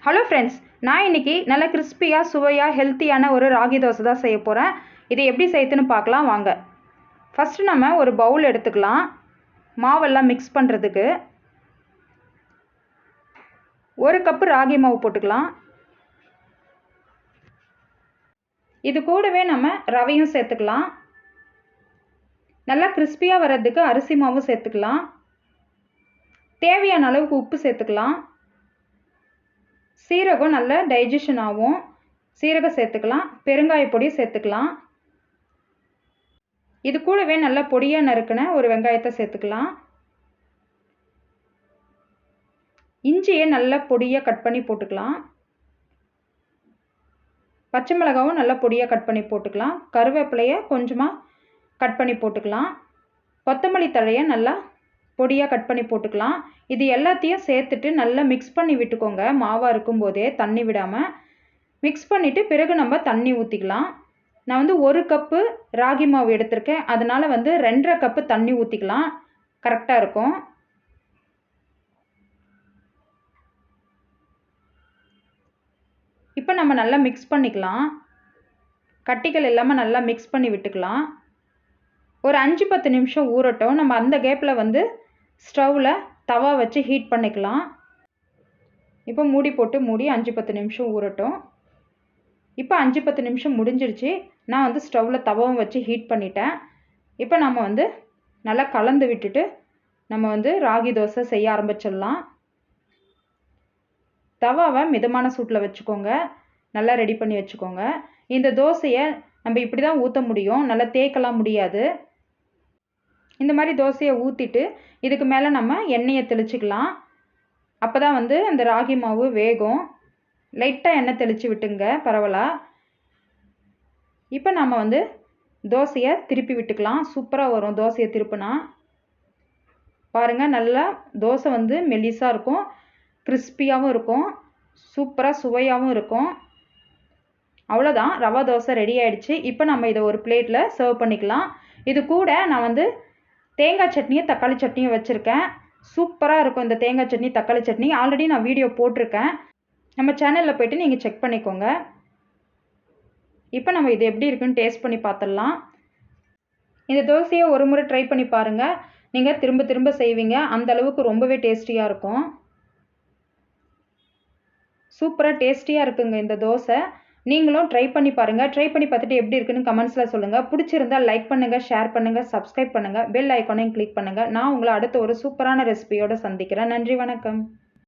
Hello friends, நான் இன்றைக்கி நல்ல கிறிஸ்பியாக சுவையாக ஹெல்த்தியான ஒரு ராகி தோசை தான் செய்ய போகிறேன். இதை எப்படி செய்யுதுன்னு பார்க்கலாம் வாங்க. ஃபஸ்ட்டு நம்ம ஒரு பவுல் எடுத்துக்கலாம். மாவெல்லாம் மிக்ஸ் பண்ணுறதுக்கு 1 கப்பு ராகி மாவு போட்டுக்கலாம். இது கூடவே நம்ம ரவையும் சேர்த்துக்கலாம். நல்லா கிறிஸ்பியாக வர்றதுக்கு அரிசி மாவும் சேர்த்துக்கலாம். தேவையான அளவுக்கு உப்பு சேர்த்துக்கலாம். சீரகம் நல்லா டைஜஷன் ஆகும், சீரகம் சேர்த்துக்கலாம். பெருங்காய பொடி சேர்த்துக்கலாம். இது கூடவே நல்லா பொடியாக நறுக்கின ஒரு வெங்காயத்தை சேர்த்துக்கலாம். இஞ்சியை நல்லா பொடியாக கட் பண்ணி போட்டுக்கலாம். பச்சை மிளகாவும் நல்லா பொடியாக கட் பண்ணி போட்டுக்கலாம். கருவேப்பிலையை கொஞ்சமாக கட் பண்ணி போட்டுக்கலாம். கொத்தமல்லி தழையை நல்லா பொடியாக கட் பண்ணி போட்டுக்கலாம். இது எல்லாத்தையும் சேர்த்துட்டு நல்லா மிக்ஸ் பண்ணி விட்டுக்கோங்க. மாவாக இருக்கும்போதே தண்ணி விடாமல் மிக்ஸ் பண்ணிவிட்டு பிறகு நம்ம தண்ணி ஊற்றிக்கலாம். நான் வந்து 1 கப்பு ராகி மாவு எடுத்திருக்கேன், அதனால் வந்து 2.5 கப்பு தண்ணி ஊற்றிக்கலாம், கரெக்டாக இருக்கும். இப்போ நம்ம நல்லா மிக்ஸ் பண்ணிக்கலாம். கட்டிகள் இல்லாமல் நல்லா மிக்ஸ் பண்ணி விட்டுக்கலாம். ஒரு 5-10 நிமிஷம் ஊறட்டும். நம்ம அந்த கேப்பில் வந்து ஸ்டவ்வில் தவா வச்சு ஹீட் பண்ணிக்கலாம். இப்போ மூடி போட்டு மூடி 5-10 நிமிஷம் ஊறட்டும். இப்போ 5-10 நிமிஷம் முடிஞ்சிருச்சு. நான் வந்து ஸ்டவ்வில் தவாவும் வச்சு ஹீட் பண்ணிட்டேன். இப்போ நம்ம வந்து நல்லா கலந்து விட்டுட்டு நம்ம வந்து ராகி தோசை செய்ய ஆரம்பிச்சிடலாம். தவாவை மிதமான சூட்டில் வச்சுக்கோங்க. நல்லா ரெடி பண்ணி வச்சுக்கோங்க. இந்த தோசையை நம்ம இப்படி தான் ஊற்ற முடியும், நல்லா தேய்க்கலாம் முடியாது. இந்த மாதிரி தோசையை ஊற்றிட்டு இதுக்கு மேலே நம்ம எண்ணெயை தெளிச்சிக்கலாம். அப்போ தான் வந்து அந்த ராகி மாவு வேகும். லைட்டாக எண்ணெய் தெளித்து விட்டுங்க, பரவலா. இப்போ நம்ம வந்து தோசையை திருப்பி விட்டுக்கலாம். சூப்பராக வரும் தோசையை திருப்பினா. பாருங்கள், நல்லா தோசை வந்து மெல்லிஸாக இருக்கும், கிறிஸ்பியாகவும் இருக்கும், சூப்பராக சுவையாகவும் இருக்கும். அவ்வளோதான், ரவா தோசை ரெடி ஆகிடுச்சு. இப்போ நம்ம இதை ஒரு பிளேட்டில் சர்வ் பண்ணிக்கலாம். இது கூட நான் வந்து தேங்காய் சட்னியும் தக்காளி சட்னியும் வச்சுருக்கேன். சூப்பராக இருக்கும் இந்த தேங்காய் சட்னி தக்காளி சட்னி. ஆல்ரெடி நான் வீடியோ போட்டிருக்கேன், நம்ம சேனலில் போய்ட்டு நீங்கள் செக் பண்ணிக்கோங்க. இப்போ நம்ம இது எப்படி இருக்குன்னு டேஸ்ட் பண்ணி பார்த்துடலாம். இந்த தோசையை ஒரு முறை ட்ரை பண்ணி பாருங்கள். நீங்கள் திரும்ப திரும்ப செய்வீங்க, அந்த அளவுக்கு ரொம்பவே டேஸ்டியாக இருக்கும். சூப்பராக டேஸ்டியாக இருக்குங்க இந்த தோசை. நீங்களும் ட்ரை பண்ணி பாருங்கள். ட்ரை பண்ணி பார்த்துட்டு எப்படி இருக்குன்னு கமெண்ட்ஸில் சொல்லுங்கள். பிடிச்சிருந்தால் லைக் பண்ணுங்கள், ஷேர் பண்ணுங்கள், சப்ஸ்கிரைப் பண்ணுங்கள், பெல் ஐக்கானையும் கிளிக் பண்ணுங்கள். நான் உங்களை அடுத்த ஒரு சூப்பரான ரெசிபியோடு சந்திக்கிறேன். நன்றி, வணக்கம்.